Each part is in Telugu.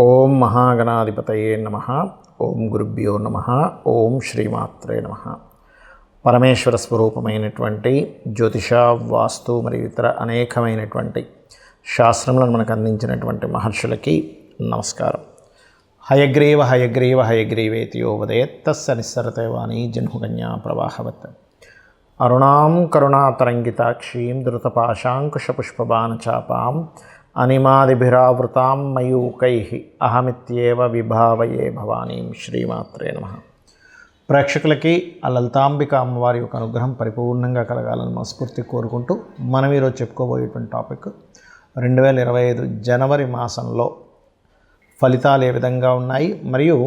ఓం మహాగణాధిపతయే నమః. ఓం గురుభ్యో నమః. ఓం శ్రీమాత్రే నమః. పరమేశ్వర స్వరూపమైనటువంటి జ్యోతిష, వాస్తు మరియు ఇతర అనేకమైనటువంటి శాస్త్రములను మనకు అందించినటువంటి మహర్షులకి నమస్కారం. హయగ్రీవ హయగ్రీవ హయగ్రీవేతి యో వదేత్ తస్య నిస్సరతే వాణి జన్మకన్యా ప్రవాహవత్. అరుణాం కరుణాతరంగితాక్షీం ధృతపాశాంకుశపుష్పబాణచాపాం అనిమాదిభిరావృతాం మయూకైః అహమిత్యేవ విభావయే భవానీం. శ్రీమాత్రే నమః. ప్రేక్షకులకి ఆ లలితాంబిక అమ్మవారి యొక్క అనుగ్రహం పరిపూర్ణంగా కలగాలని మనస్ఫూర్తి కోరుకుంటూ మనం ఈరోజు చెప్పుకోబోయేటువంటి టాపిక్ 2025 జనవరి మాసంలో ఫలితాలు ఏ విధంగా ఉన్నాయి, మరియు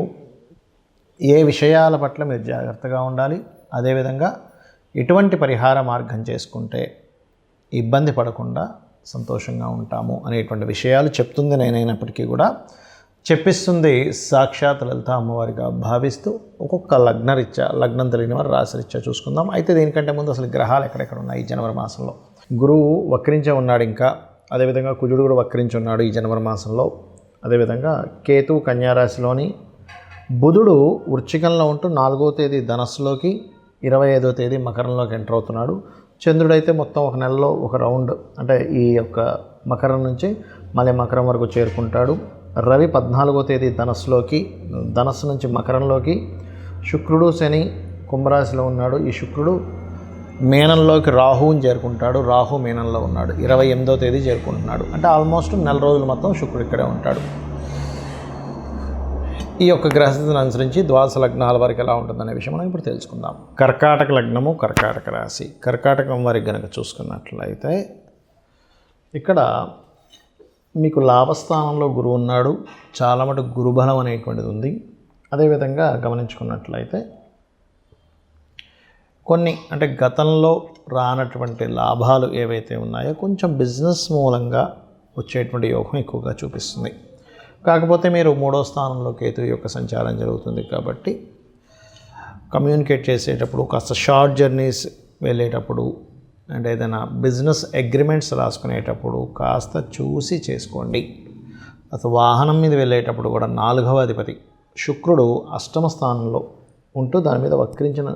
ఏ విషయాల పట్ల మీరు జాగ్రత్తగా ఉండాలి, అదేవిధంగా ఎటువంటి పరిహార మార్గం చేసుకుంటే ఇబ్బంది పడకుండా సంతోషంగా ఉంటాము అనేటువంటి విషయాలు చెప్తుంది నేనైనప్పటికీ కూడా చెప్పిస్తుంది సాక్షాత్ లలిత అమ్మవారిగా భావిస్తూ ఒక్కొక్క లగ్నం తెలియని వారు రాశిరీత్యా చూసుకుందాం. అయితే దీనికంటే ముందు అసలు గ్రహాలు ఎక్కడెక్కడ ఉన్నాయి ఈ జనవరి మాసంలో. గురువు వక్రించే ఉన్నాడు, ఇంకా అదేవిధంగా కుజుడు కూడా వక్రించి ఉన్నాడు ఈ జనవరి మాసంలో. అదేవిధంగా కేతువు కన్యారాశిలోని, బుధుడు వృశ్చికంలో ఉంటూ 4వ తేదీ ధనస్సులోకి, 25వ తేదీ మకరంలోకి ఎంటర్ అవుతున్నాడు. చంద్రుడైతే మొత్తం ఒక నెలలో ఒక రౌండ్, అంటే ఈ యొక్క మకరం నుంచి మళ్ళీ మకరం వరకు చేరుకుంటాడు. రవి 14వ తేదీ ధనస్సు నుంచి మకరంలోకి, శుక్రుడు శని కుంభరాశిలో ఉన్నాడు. ఈ శుక్రుడు మీనంలోకి రాహువుని చేరుకుంటాడు. రాహు మీనంలో ఉన్నాడు, 28వ తేదీ చేరుకుంటున్నాడు. అంటే ఆల్మోస్ట్ నెల రోజులు మొత్తం శుక్రుడు ఇక్కడే ఉంటాడు. ఈ యొక్క గ్రహస్థితిని అనుసరించి ద్వాదశ లగ్నాల వారికి ఎలా ఉంటుందనే విషయం మనం ఇప్పుడు తెలుసుకుందాం. కర్కాటక లగ్నము, కర్కాటక రాశి. కర్కాటకం వారికి కనుక చూసుకున్నట్లయితే ఇక్కడ మీకు లాభస్థానంలో గురువు ఉన్నాడు. చాలా మటుకు గురుబలం అనేటువంటిది ఉంది. అదేవిధంగా గమనించుకున్నట్లయితే కొన్ని అంటే గతంలో రానటువంటి లాభాలు ఏవైతే ఉన్నాయో కొంచెం బిజినెస్ మూలంగా వచ్చేటువంటి యోగం ఎక్కువగా చూపిస్తుంది. కాకపోతే మీరు 3వ స్థానంలో కేతు యొక్క సంచారం జరుగుతుంది కాబట్టి కమ్యూనికేట్ చేసేటప్పుడు, కాస్త షార్ట్ జర్నీస్ వెళ్ళేటప్పుడు, అంటే ఏదైనా బిజినెస్ అగ్రిమెంట్స్ రాసుకునేటప్పుడు కాస్త చూసి చేసుకోండి. అసలు వాహనం మీద వెళ్ళేటప్పుడు కూడా 4వ అధిపతి శుక్రుడు 8వ స్థానంలో ఉంటూ దాని మీద వక్రించిన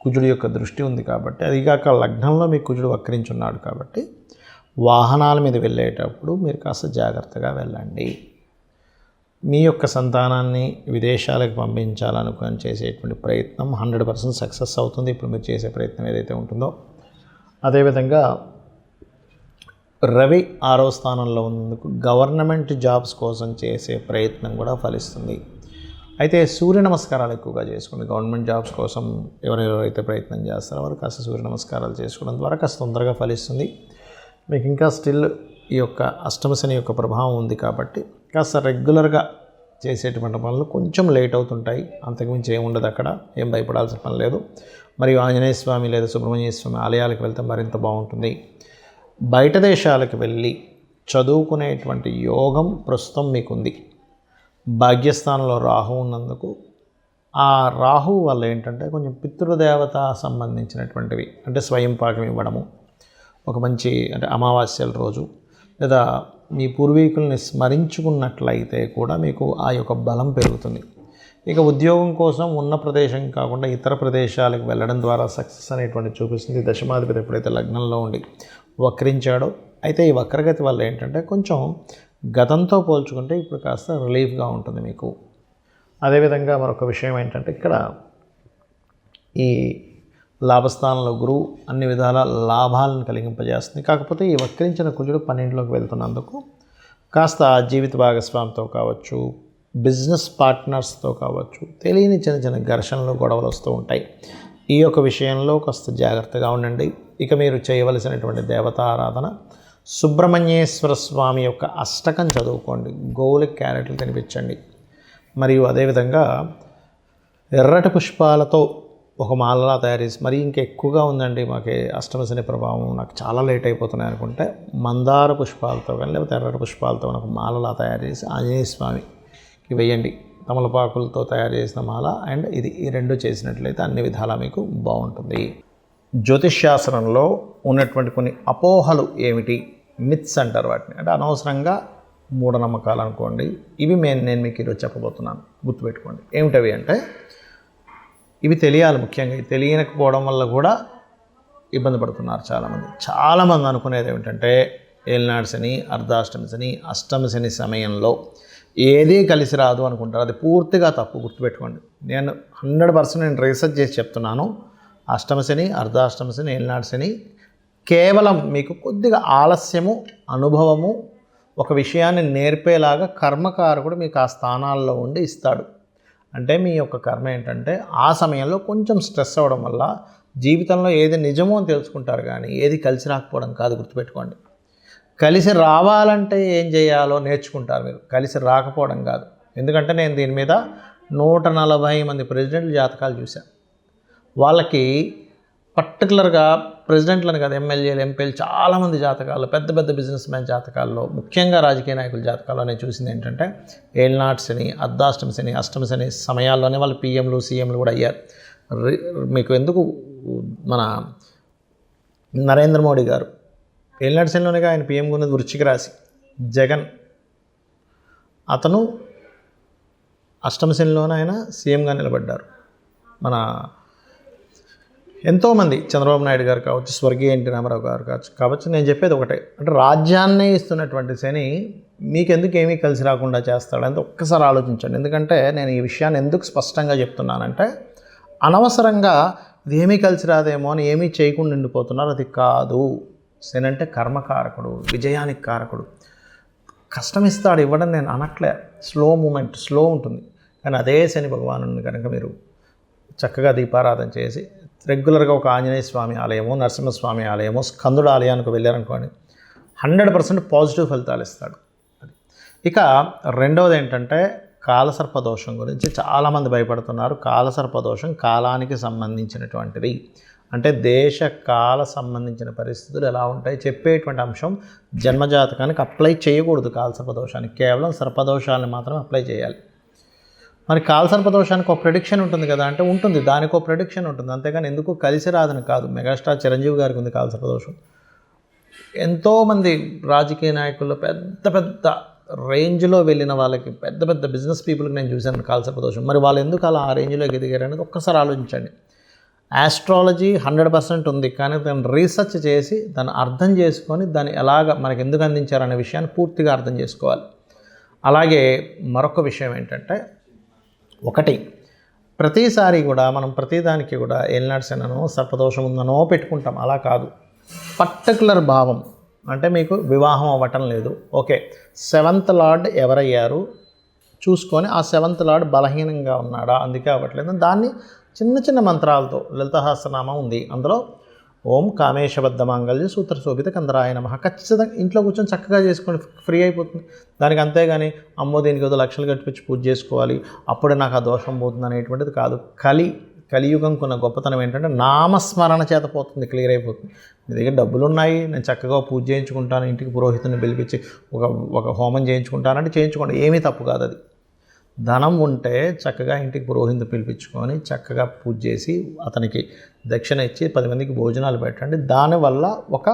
కుజుడు యొక్క దృష్టి ఉంది కాబట్టి, అదిగాక లగ్నంలో మీ కుజుడు వక్రించున్నాడు కాబట్టి వాహనాల మీద వెళ్ళేటప్పుడు మీరు కాస్త జాగ్రత్తగా వెళ్ళండి. మీ యొక్క సంతానాన్ని విదేశాలకు పంపించాలనుకొని చేసేటువంటి ప్రయత్నం 100% సక్సెస్ అవుతుంది. ఇప్పుడు మీరు చేసే ప్రయత్నం ఏదైతే ఉంటుందో. అదేవిధంగా రవి 6వ స్థానంలో ఉన్నందుకు గవర్నమెంట్ జాబ్స్ కోసం చేసే ప్రయత్నం కూడా ఫలిస్తుంది. అయితే సూర్య నమస్కారాలు ఎక్కువగా చేసుకోండి. గవర్నమెంట్ జాబ్స్ కోసం ఎవరెవరైతే ప్రయత్నం చేస్తారో వారు కాస్త సూర్య నమస్కారాలు చేసుకోవడం ద్వారా కాస్త తొందరగా ఫలిస్తుంది. మీకు ఇంకా స్టిల్ ఈ యొక్క అష్టమ శని యొక్క ప్రభావం ఉంది కాబట్టి కాస్త రెగ్యులర్గా చేసేటువంటి పనులు కొంచెం లేట్ అవుతుంటాయి. అంతకుమించి ఏముండదు, అక్కడ ఏం భయపడాల్సిన పని లేదు. మరియు ఆంజనేయ స్వామి లేదా సుబ్రహ్మణ్య స్వామి ఆలయాలకు వెళ్తే మరింత బాగుంటుంది. బయట దేశాలకు వెళ్ళి చదువుకునేటువంటి యోగం ప్రస్తుతం మీకుంది. భాగ్యస్థానంలో రాహు ఉన్నందుకు ఆ రాహు వల్ల ఏంటంటే కొంచెం పితృదేవత సంబంధించినటువంటివి, అంటే స్వయం పాకం ఇవ్వడము, ఒక మంచి అంటే అమావాస్యల రోజు లేదా మీ పూర్వీకుల్ని స్మరించుకున్నట్లయితే కూడా మీకు ఆ యొక్క బలం పెరుగుతుంది. ఇక ఉద్యోగం కోసం ఉన్న ప్రదేశం కాకుండా ఇతర ప్రదేశాలకు వెళ్ళడం ద్వారా సక్సెస్ అనేటువంటి చూపిస్తుంది. దశమాధిపతి ఎప్పుడైతే లగ్నంలో ఉండి వక్రించాడో, అయితే ఈ వక్రగతి వల్ల ఏంటంటే కొంచెం గతంతో పోల్చుకుంటే ఇప్పుడు కాస్త రిలీఫ్గా ఉంటుంది మీకు. అదేవిధంగా మరొక విషయం ఏంటంటే ఇక్కడ ఈ లాభస్థానంలో గురువు అన్ని విధాల లాభాలను కలిగింపజేస్తుంది. కాకపోతే ఈ వక్రించిన కుజుడు 12లోకి వెళ్తున్నందుకు కాస్త జీవిత భాగస్వామితో కావచ్చు, బిజినెస్ పార్ట్నర్స్తో కావచ్చు, తెలియని చిన్న చిన్న ఘర్షణలు, గొడవలు వస్తూ ఉంటాయి. ఈ యొక్క విషయంలో కాస్త జాగ్రత్తగా ఉండండి. ఇక మీరు చేయవలసినటువంటి దేవతా ఆరాధన సుబ్రహ్మణ్యేశ్వర స్వామి యొక్క అష్టకం చదువుకోండి. గోవులకి క్యారెట్లు తినిపించండి. మరియు అదేవిధంగా ఎర్రటి పుష్పాలతో ఒక మాలలా తయారు చేసి, మరి ఇంకా ఎక్కువగా ఉందండి మాకు అష్టమ శని ప్రభావం, నాకు చాలా లేట్ అయిపోతున్నాయి అనుకుంటే మందార పుష్పాలతో కానీ లేకపోతే ఎర్రటి పుష్పాలతో ఒక మాలలా తయారు చేసి ఆంజనేయ స్వామికి వేయండి. తమలపాకులతో తయారు చేసిన మాల అండ్ ఇది, ఈ రెండు చేసినట్లయితే అన్ని విధాలా మీకు బాగుంటుంది. జ్యోతిష్శాస్త్రంలో ఉన్నటువంటి కొన్ని అపోహలు ఏమిటి, మిత్స్ అంటారు వాటిని. అంటే అనవసరంగా మూఢనమ్మకాలు అనుకోండి, ఇవి నేను మీకు ఈరోజు చెప్పబోతున్నాను. గుర్తుపెట్టుకోండి. ఏమిటవి అంటే ఇవి తెలియాలి. ముఖ్యంగా ఇవి తెలియకపోవడం వల్ల కూడా ఇబ్బంది పడుతున్నారు చాలామంది అనుకునేది ఏమిటంటే ఏలినాడు శని, అర్ధాష్టమి శని, అష్టమి శని సమయంలో ఏదీ కలిసి రాదు అనుకుంటారు. అది పూర్తిగా తప్పు. గుర్తుపెట్టుకోండి. నేను 100% నేను రీసెర్చ్ చేసి చెప్తున్నాను. అష్టమి శని, అర్ధాష్టమి శని, ఏలినాడు శని కేవలం మీకు కొద్దిగా ఆలస్యము, అనుభవము, ఒక విషయాన్ని నేర్పేలాగా కర్మకారకుడు మీకు ఆ స్థానాల్లో ఉండి ఇస్తాడు. అంటే మీ యొక్క కర్మ ఏంటంటే ఆ సమయంలో కొంచెం స్ట్రెస్ అవ్వడం వల్ల జీవితంలో ఏది నిజమో అని తెలుసుకుంటారు, కానీ ఏది కలిసి రాకపోవడం కాదు. గుర్తుపెట్టుకోండి. కలిసి రావాలంటే ఏం చేయాలో నేర్చుకుంటారు మీరు, కలిసి రాకపోవడం కాదు. ఎందుకంటే నేను దీని మీద 140 మంది ప్రెసిడెంట్ల జాతకాలు చూశాను. వాళ్ళకి పర్టికులర్గా ప్రెసిడెంట్లను కాదు, ఎమ్మెల్యేలు, ఎంపీలు చాలామంది జాతకాలు, పెద్ద పెద్ద బిజినెస్ మ్యాన్ జాతకాల్లో, ముఖ్యంగా రాజకీయ నాయకుల జాతకాల్లో నేను చూసింది ఏంటంటే ఏలినాడు శని, అర్ధాష్టమి శని, అష్టమి శని సమయాల్లోనే వాళ్ళు పీఎంలు, సీఎంలు కూడా అయ్యారు. మీకు ఎందుకు మన నరేంద్ర మోడీ గారు ఏలినాడు శనిలోనే ఆయన పీఎం ఉన్నది వృశ్చిక రాశి. జగన్ అతను అష్టమి శనిలోనే ఆయన సీఎంగా నిలబడ్డారు. మన ఎంతోమంది చంద్రబాబు నాయుడు గారు కావచ్చు, స్వర్గీయ ఎన్టీ రామారావు గారు కావచ్చు. నేను చెప్పేది ఒకటే, అంటే రాజ్యాన్నే ఇస్తున్నటువంటి శని మీకెందుకు ఏమీ కలిసి రాకుండా చేస్తాడంటే ఒక్కసారి ఆలోచించండి. ఎందుకంటే నేను ఈ విషయాన్ని ఎందుకు స్పష్టంగా చెప్తున్నానంటే అనవసరంగా ఇది ఏమీ కలిసి రాదేమో అని ఏమీ చేయకుండా ఉండిపోతున్నారు. అది కాదు. శని అంటే కర్మకారకుడు, విజయానికి కారకుడు. కష్టం ఇస్తాడు, ఇవ్వడం నేను అనట్లే. స్లో మూమెంట్, స్లో ఉంటుంది. కానీ అదే శని భగవాను కనుక మీరు చక్కగా దీపారాధన చేసి రెగ్యులర్గా ఒక ఆంజనేయ స్వామి ఆలయము, నరసింహస్వామి ఆలయము, స్కందుడు ఆలయానికి వెళ్ళారనుకోండి 100% పాజిటివ్ ఫలితాలు ఇస్తాడు. ఇక రెండవది ఏంటంటే కాలసర్పదోషం గురించి చాలామంది భయపడుతున్నారు. కాలసర్పదోషం కాలానికి సంబంధించినటువంటిది. అంటే దేశ కాల సంబంధించిన పరిస్థితులు ఎలా ఉంటాయి చెప్పేటువంటి అంశం. జన్మజాతకానికి అప్లై చేయకూడదు కాలసర్పదోషానికి, కేవలం సర్పదోషాలను మాత్రం అప్లై చేయాలి. మరి కాలసర్పదోషానికి ఒక ప్రెడిక్షన్ ఉంటుంది కదా అంటే ఉంటుంది, దానికి ఒక ప్రెడిక్షన్ ఉంటుంది. అంతేగాని ఎందుకు కలిసి రాదని కాదు. మెగాస్టార్ చిరంజీవి గారికి ఉంది కాలసర్పదోషం. ఎంతోమంది రాజకీయ నాయకుల్లో పెద్ద పెద్ద రేంజ్లో వెళ్ళిన వాళ్ళకి, పెద్ద పెద్ద బిజినెస్ పీపుల్కి నేను చూశాను కాలసర్పదోషం. మరి వాళ్ళు ఎందుకు అలా ఆ రేంజ్లో ఎదిగారు అనేది ఒక్కసారి ఆలోచించండి. ఆస్ట్రాలజీ 100% ఉంది, కానీ దాన్ని రీసెర్చ్ చేసి దాన్ని అర్థం చేసుకొని దాన్ని ఎలాగ మనకు ఎందుకు అందించారనే విషయాన్ని పూర్తిగా అర్థం చేసుకోవాలి. అలాగే మరొక విషయం ఏంటంటే, ఒకటి ప్రతిసారి కూడా మనం ప్రతిదానికి కూడా ఏలినాడు శననో సర్పదోషం ఉందనో పెట్టుకుంటాం. అలా కాదు. పర్టికులర్ భావం అంటే మీకు వివాహం అవ్వటం లేదు, ఓకే, 7th లార్డ్ ఎవరయ్యారు చూసుకొని ఆ 7th లార్డ్ బలహీనంగా ఉన్నాడా, అందుకే అవ్వట్లేదు. దాన్ని చిన్న చిన్న మంత్రాలతో, లలితసహస్రనామం ఉంది, అందులో ఓం కామేశబద్ధ మాంగళ్య సూత్ర శోభిత కందరాయ నమః ఖచ్చితంగా ఇంట్లో కూర్చొని చక్కగా చేసుకొని ఫ్రీ అయిపోతుంది. దానికి అంతేగాని అమ్మో దీనికి ఏదో లక్షలు కట్టించి పూజ చేసుకోవాలి అప్పుడే నాకు ఆ దోషం పోతుంది అనేటువంటిది కాదు. కలియుగంకున్న గొప్పతనం ఏంటంటే నామస్మరణ చేత పోతుంది, క్లియర్ అయిపోతుంది. మీ దగ్గర డబ్బులు ఉన్నాయి, నేను చక్కగా పూజ చేయించుకుంటాను, ఇంటికి పురోహితుని పిలిపించి ఒక హోమం చేయించుకుంటానంటే చేయించుకోండి, ఏమీ తప్పు కాదు. అది ధనం ఉంటే చక్కగా ఇంటికి పురోహితుని పిలిపించుకొని చక్కగా పూజ చేసి అతనికి దక్షిణ ఇచ్చి 10 మందికి భోజనాలు పెట్టండి. దానివల్ల ఒక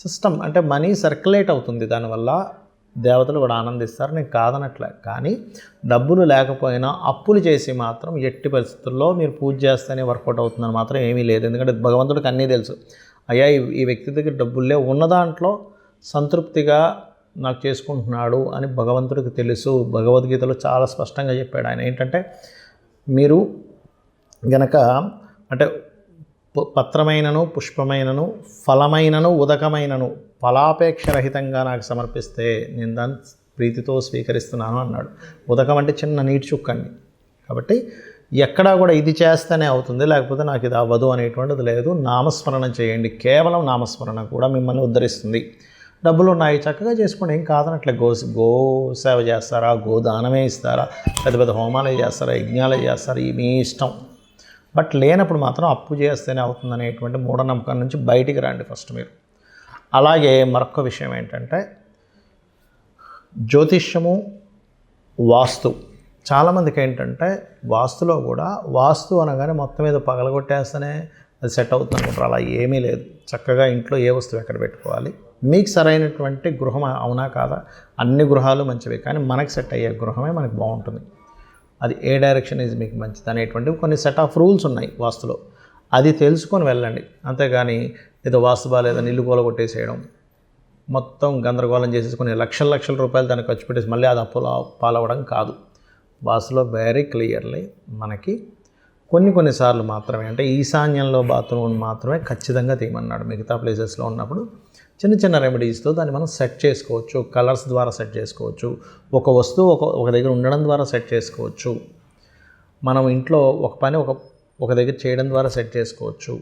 సిస్టమ్ అంటే మనీ సర్క్యులేట్ అవుతుంది, దానివల్ల దేవతలు కూడా ఆనందిస్తారు. నేను కాదనట్లే, కానీ డబ్బులు లేకపోయినా అప్పులు చేసి మాత్రం ఎట్టి పరిస్థితుల్లో మీరు పూజ చేస్తేనే వర్కౌట్ అవుతుందని మాత్రం ఏమీ లేదు. ఎందుకంటే భగవంతుడికి అన్నీ తెలుసు. అయ్యా ఈ వ్యక్తి దగ్గర డబ్బులే ఉన్న దాంట్లో సంతృప్తిగా నాకు చేసుకుంటున్నాడు అని భగవంతుడికి తెలుసు. భగవద్గీతలో చాలా స్పష్టంగా చెప్పాడు ఆయన. ఏంటంటే మీరు గనక అంటే పత్రమైనను, పుష్పమైనను, ఫలమైనను, ఉదకమైనను ఫలాపేక్షరహితంగా నాకు సమర్పిస్తే నేను దాన్ని ప్రీతితో స్వీకరిస్తున్నాను అన్నాడు. ఉదకం అంటే చిన్న నీటి చుక్కండి. కాబట్టి ఎక్కడా కూడా ఇది చేస్తేనే అవుతుంది, లేకపోతే నాకు ఇది అవ్వదు అనేటువంటిది లేదు. నామస్మరణ చేయండి. కేవలం నామస్మరణ కూడా మిమ్మల్ని ఉద్ధరిస్తుంది. డబ్బులు ఉన్నాయి చక్కగా చేసుకోండి, ఏం కాదనట్లే. గో సేవ చేస్తారా, గోదానమే ఇస్తారా, పెద్ద పెద్ద హోమాలే చేస్తారా, యజ్ఞాలే చేస్తారా, మీ ఇష్టం. బట్ లేనప్పుడు మాత్రం అప్పు చేస్తేనే అవుతుంది అనేటువంటి మూఢనమ్మకం నుంచి బయటికి రండి ఫస్ట్ మీరు. అలాగే మరొక విషయం ఏంటంటే జ్యోతిష్యము, వాస్తు. చాలామందికి ఏంటంటే వాస్తులో కూడా వాస్తు అనగానే మొత్తం మీద పగలగొట్టేస్తేనే అది సెట్ అవుతుంది అనుకుంటారు. అలా ఏమీ లేదు. చక్కగా ఇంట్లో ఏ వస్తువు ఎక్కడ పెట్టుకోవాలి, మీకు సరైనటువంటి గృహం అవునా కాదా, అన్ని గృహాలు మంచివే, కానీ మనకు సెట్ అయ్యే గృహమే మనకు బాగుంటుంది. అది ఏ డైరెక్షన్ ఈజ్ మీకు మంచిది అనేటువంటివి కొన్ని సెట్ ఆఫ్ రూల్స్ ఉన్నాయి వాస్తులో. అది తెలుసుకొని వెళ్ళండి. అంతేగాని ఏదో వాస్తు బాలేదని ఇల్లు కూలగొట్టేసేయడం, మొత్తం గందరగోళం చేసేసి కొన్ని లక్షల రూపాయలు దాన్ని ఖర్చు పెట్టేసి మళ్ళీ అది అప్పుల పాలవడం కాదు. వాస్తులో వెరీ క్లియర్లీ మనకి కొన్నిసార్లు మాత్రమే, అంటే ఈశాన్యంలో బాత్రూమ్ మాత్రమే ఖచ్చితంగా తీయమన్నాడు. మిగతా ప్లేసెస్లో ఉన్నప్పుడు చిన్న రెమెడీస్తో దాన్ని మనం సెట్ చేసుకోవచ్చు. కలర్స్ ద్వారా సెట్ చేసుకోవచ్చు. ఒక వస్తువు ఒక దగ్గర ఉండడం ద్వారా సెట్ చేసుకోవచ్చు. మనం ఇంట్లో ఒక పని ఒక దగ్గర చేయడం ద్వారా సెట్ చేసుకోవచ్చు.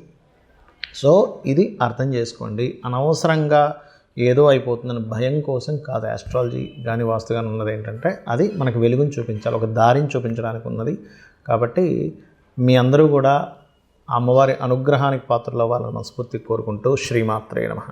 సో ఇది అర్థం చేసుకోండి. అనవసరంగా ఏదో అయిపోతుందని భయం కోసం కాదు. ఆస్ట్రాలజీ కానీ వాస్తు కానీ ఉన్నది ఏంటంటే అది మనకు వెలుగుని చూపించాలి, ఒక దారిని చూపించడానికి ఉన్నది. కాబట్టి మీ అందరూ కూడా అమ్మవారి అనుగ్రహానికి పాత్రలు అవ్వాలని మనస్ఫూర్తిగా కోరుకుంటూ శ్రీమాత్రే నమః.